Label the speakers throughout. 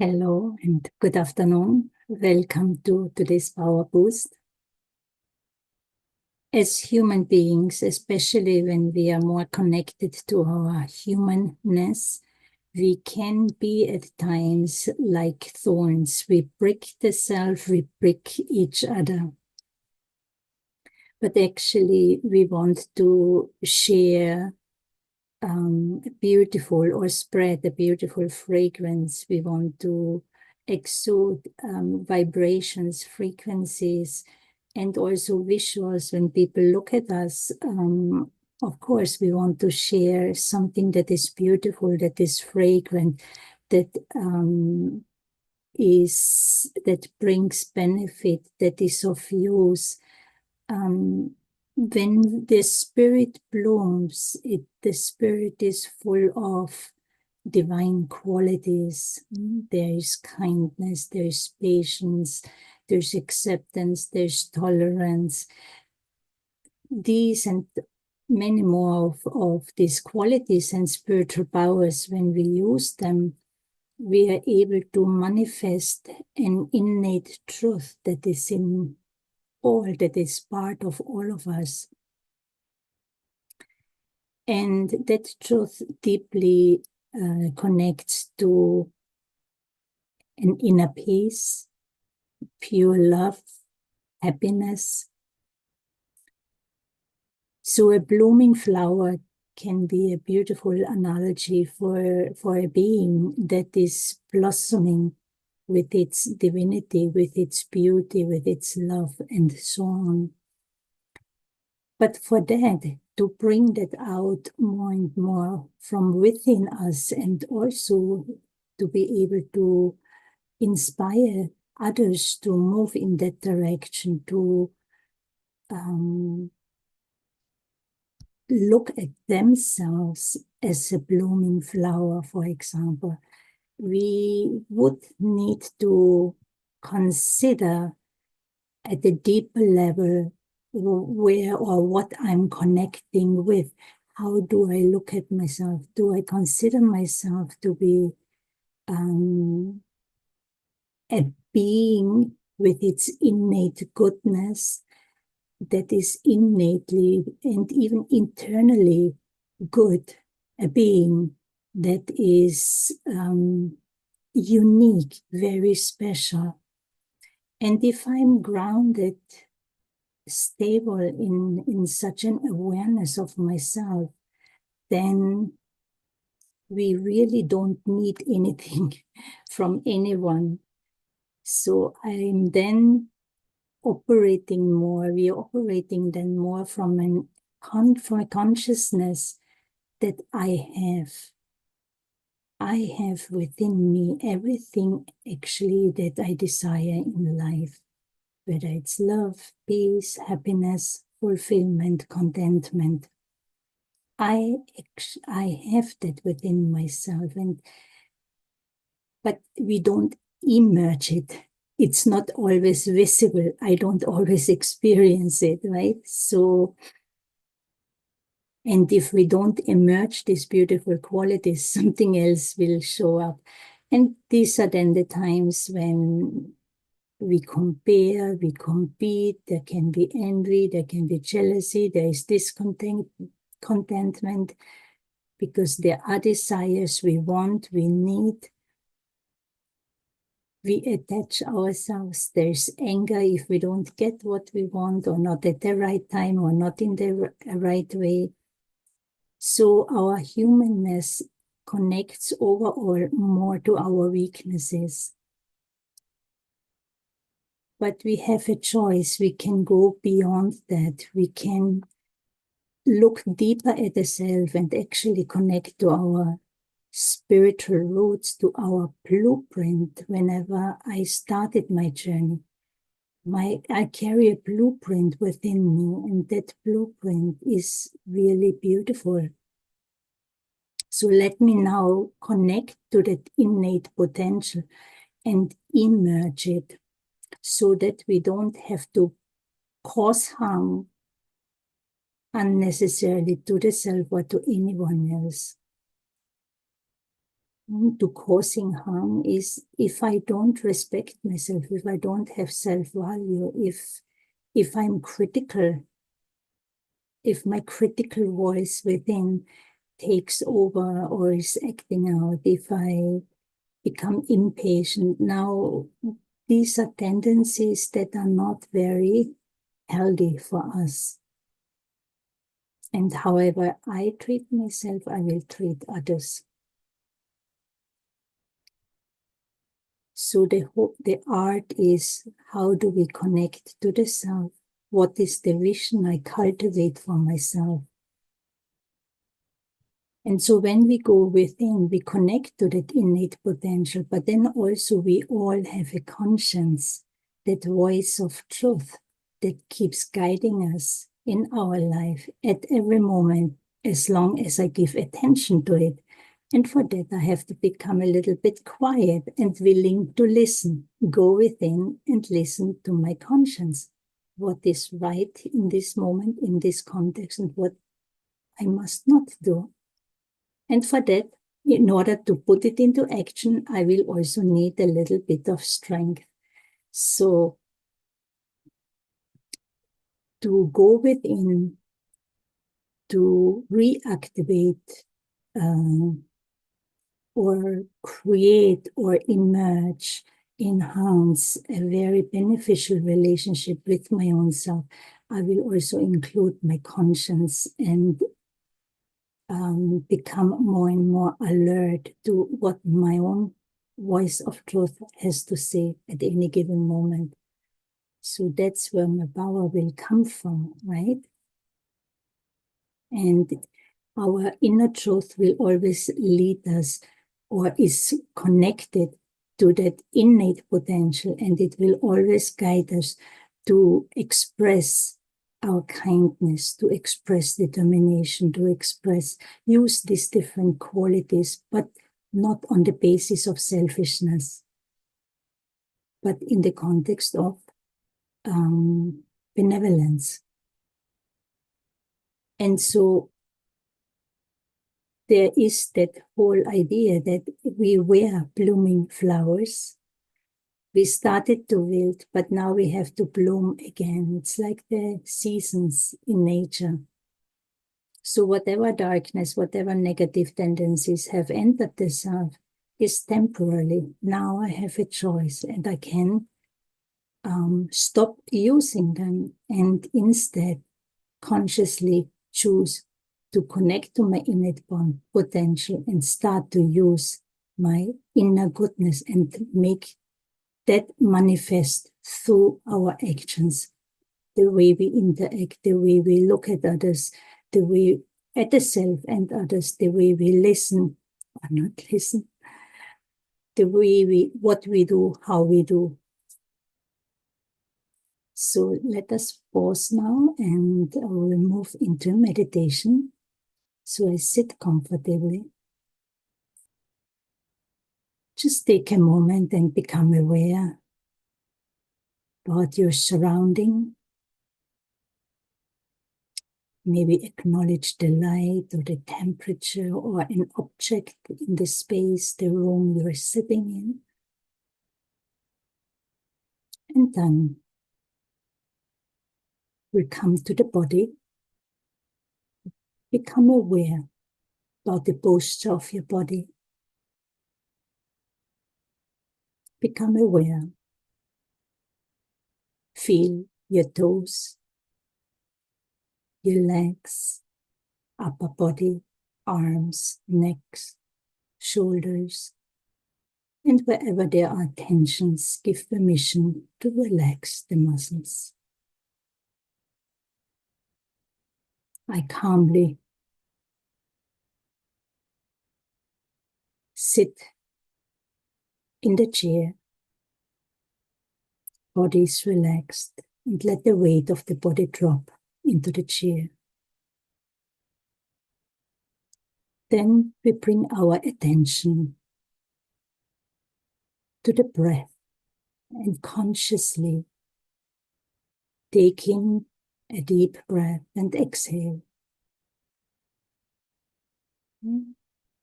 Speaker 1: Hello and good afternoon. Welcome to today's Power Boost. As human beings, especially when we are more connected to our humanness, we can be at times like thorns. We prick the self, we prick each other. But actually, we want to share beautiful or spread a beautiful fragrance. We want to exude vibrations, frequencies, and also visuals. When people look at us, of course, we want to share something that is beautiful, that is fragrant, that that brings benefit, that is of use. When the spirit blooms, the spirit is full of divine qualities. There is kindness, there is patience, there's acceptance, there's tolerance. These and many more of these qualities and spiritual powers, when we use them, we are able to manifest an innate truth that is in all, that is part of all of us. And that truth deeply connects to an inner peace, pure love, happiness. So a blooming flower can be a beautiful analogy for a being that is blossoming with its divinity, with its beauty, with its love, and so on. But for that, to bring that out more and more from within us, and also to be able to inspire others to move in that direction, to look at themselves as a blooming flower, for example, we would need to consider at a deeper level where or what I'm connecting with. How do I look at myself? Do I consider myself to be a being with its innate goodness, that is innately and even internally good, a being that is unique, very special? And if I'm grounded, stable in such an awareness of myself, then we really don't need anything from anyone. So I'm then operating more, we are operating then more from a consciousness that I have within me everything actually that I desire in life, whether it's love, peace, happiness, fulfillment, contentment. I have that within myself, but we don't emerge it. It's not always visible. I don't always experience it, right? So, and if we don't emerge these beautiful qualities, something else will show up. And these are then the times when we compare, we compete, there can be envy, there can be jealousy, there is discontentment, because there are desires we want, we need. We attach ourselves. There's anger if we don't get what we want, or not at the right time, or not in the right way. So our humanness connects overall more to our weaknesses. But we have a choice. We can go beyond that. We can look deeper at the self and actually connect to our spiritual roots, to our blueprint. Whenever I started my journey, I carry a blueprint within me, and that blueprint is really beautiful. So let me now connect to that innate potential and emerge it, so that we don't have to cause harm unnecessarily to the self or to anyone else. to causing harm is if I don't respect myself, if I don't have self-value, if I'm critical, if my critical voice within takes over or is acting out, if I become impatient. Now, these are tendencies that are not very healthy for us. And however I treat myself, I will treat others. So the art is, how do we connect to the self? What is the vision I cultivate for myself? And so when we go within, we connect to that innate potential, but then also we all have a conscience, that voice of truth that keeps guiding us in our life at every moment, as long as I give attention to it. And for that, I have to become a little bit quiet and willing to listen, go within and listen to my conscience. What is right in this moment, in this context, and what I must not do. And for that, in order to put it into action, I will also need a little bit of strength. So to go within, to reactivate or create or emerge, enhance a very beneficial relationship with my own self, I will also include my conscience and become more and more alert to what my own voice of truth has to say at any given moment. So that's where my power will come from, right? And our inner truth will always lead us, or is connected to that innate potential, and it will always guide us to express our kindness, to express determination, to use these different qualities, but not on the basis of selfishness, but in the context of benevolence. And so there is that whole idea that we were blooming flowers. We started to wilt, but now we have to bloom again. It's like the seasons in nature. So whatever darkness, whatever negative tendencies have entered the self is temporary. Now I have a choice, and I can stop using them and instead consciously choose to connect to my innate potential and start to use my inner goodness and make that manifest through our actions, the way we interact, the way we look at others, the way at the self and others, the way we listen or not listen, the way what we do, how we do. So let us pause now, and we'll move into meditation. So I sit comfortably. Just take a moment and become aware about your surrounding. Maybe acknowledge the light or the temperature or an object in the space, the room you're sitting in. And then we'll come to the body. Become aware about the posture of your body. Become aware. Feel your toes, your legs, upper body, arms, necks, shoulders. And wherever there are tensions, give permission to relax the muscles. I calmly sit in the chair, body is relaxed, and let the weight of the body drop into the chair. Then we bring our attention to the breath and consciously taking a deep breath and exhale.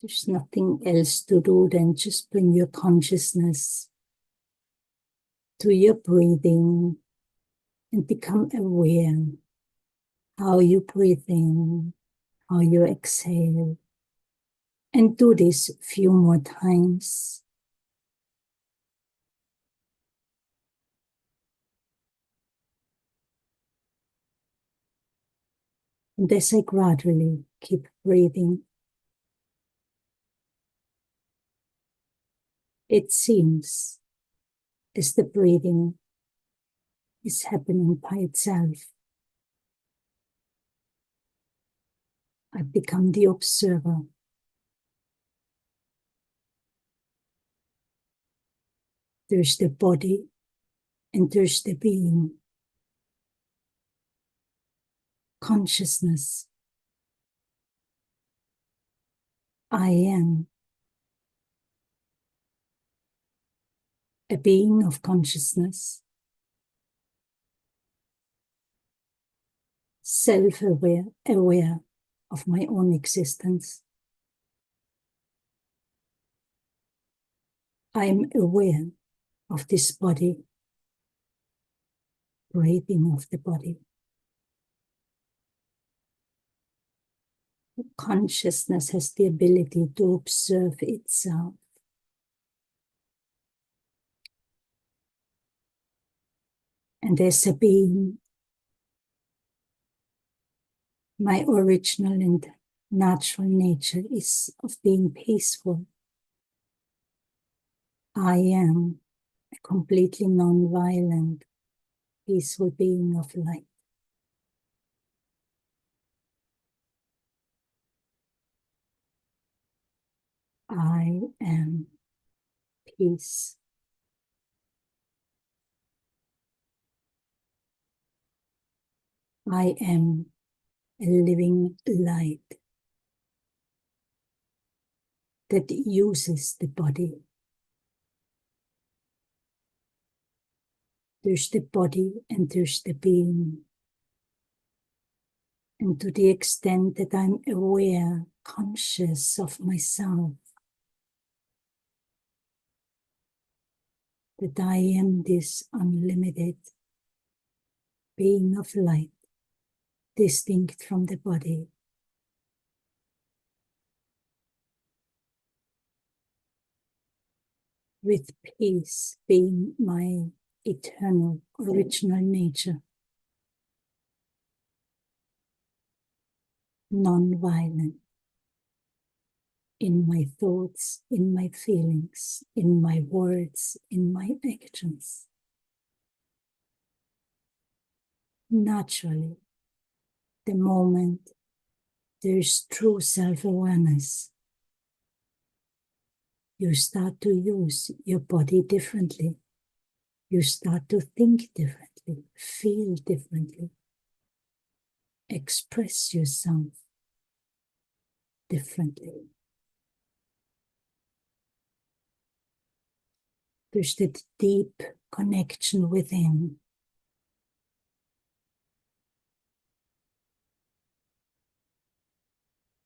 Speaker 1: There's nothing else to do than just bring your consciousness to your breathing and become aware how you breathe in, how you exhale, and do this a few more times. And as I gradually keep breathing, it seems as the breathing is happening by itself. I become the observer. There's the body and there's the being. Consciousness. I am a being of consciousness, self-aware, aware of my own existence. I am aware of this body, breathing of the body. Consciousness has the ability to observe itself. And as a being, my original and natural nature is of being peaceful. I am a completely non-violent, peaceful being of light. I am peace. I am a living light that uses the body. There's the body and there's the being. And to the extent that I'm aware, conscious of myself, that I am this unlimited being of light, distinct from the body, with peace being my eternal, original nature, non-violent in my thoughts, in my feelings, in my words, in my actions. Naturally, the moment there's true self-awareness, you start to use your body differently. You start to think differently, feel differently, express yourself differently. There's that deep connection within.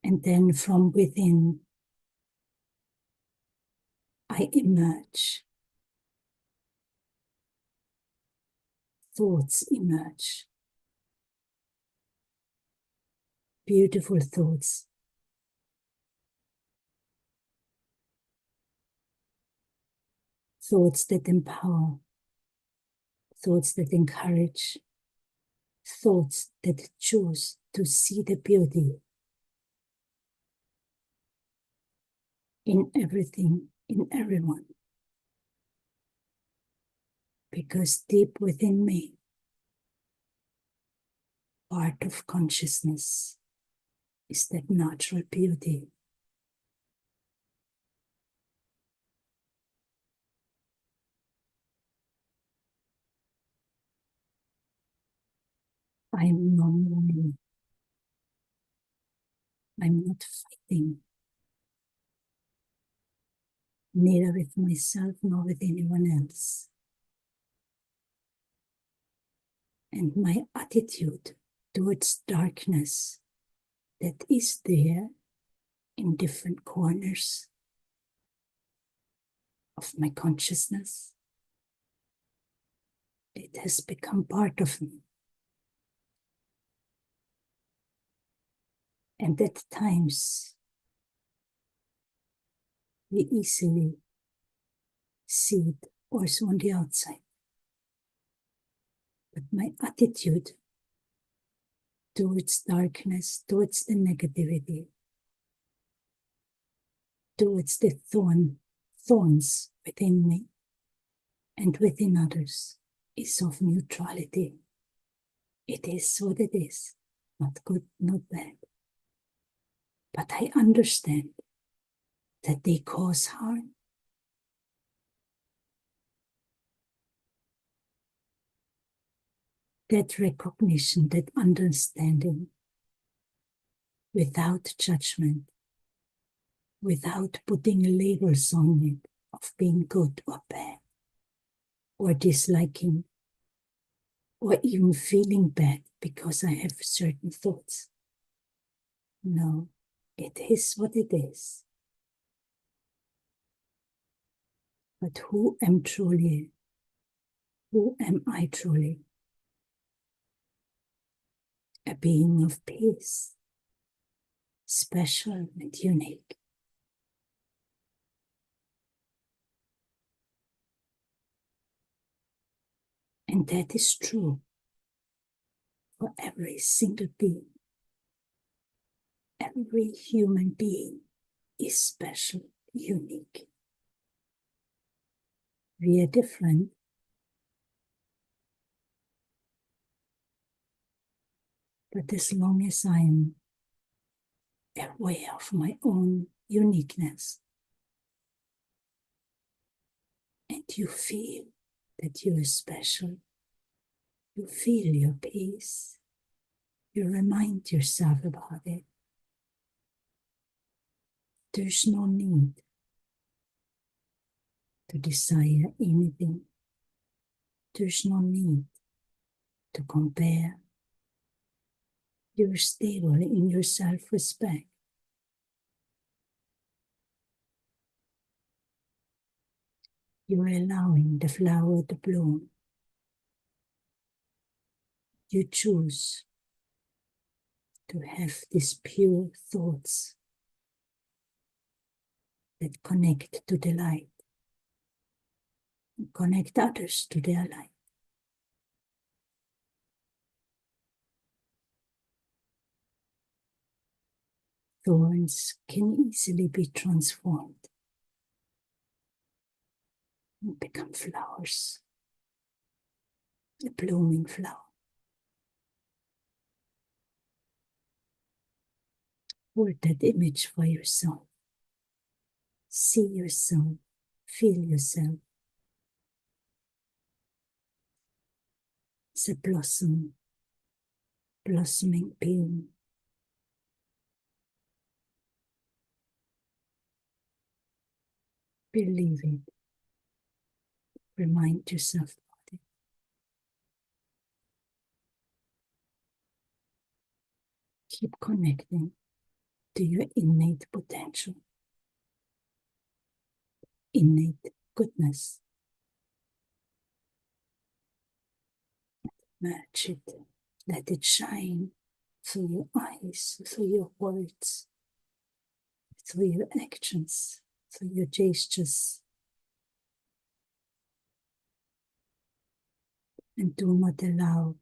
Speaker 1: And then from within, I emerge. Thoughts emerge. Beautiful thoughts. Thoughts that empower. Thoughts that encourage. Thoughts that choose to see the beauty in everything, in everyone. Because deep within me, part of consciousness is that natural beauty. I am non-violent. I'm not fighting, neither with myself nor with anyone else. And my attitude towards darkness that is there in different corners of my consciousness. It has become part of me. And at times, we easily see it also on the outside. But my attitude towards darkness, towards the negativity, towards the thorns within me and within others is of neutrality. It is what it is, not good, not bad. But I understand that they cause harm. That recognition, that understanding, without judgment, without putting labels on it of being good or bad, or disliking, or even feeling bad because I have certain thoughts. No, it is what it is. But who am I truly? A being of peace, special and unique. And that is true for every single being. Every human being is special, unique. We are different, but as long as I am aware of my own uniqueness, and you feel that you are special, you feel your peace, you remind yourself about it. There's no need to desire anything. There's no need to compare. You're stable in your self-respect. You're allowing the flower to bloom. You choose to have these pure thoughts that connect to the light, and connect others to their light. Thorns can easily be transformed and become flowers, a blooming flower. Hold that image for yourself. See yourself, feel yourself as a blossoming being. Believe it. Remind yourself about it. Keep connecting to your innate potential, innate goodness. Merge it. Let it shine through your eyes, through your words, through your actions, through your gestures. And do not allow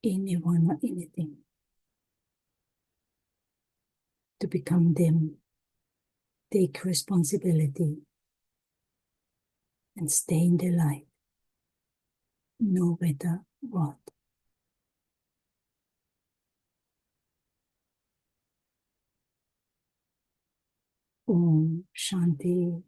Speaker 1: anyone or anything to become dim. Take responsibility and stay in the light, no matter what. Om Shanti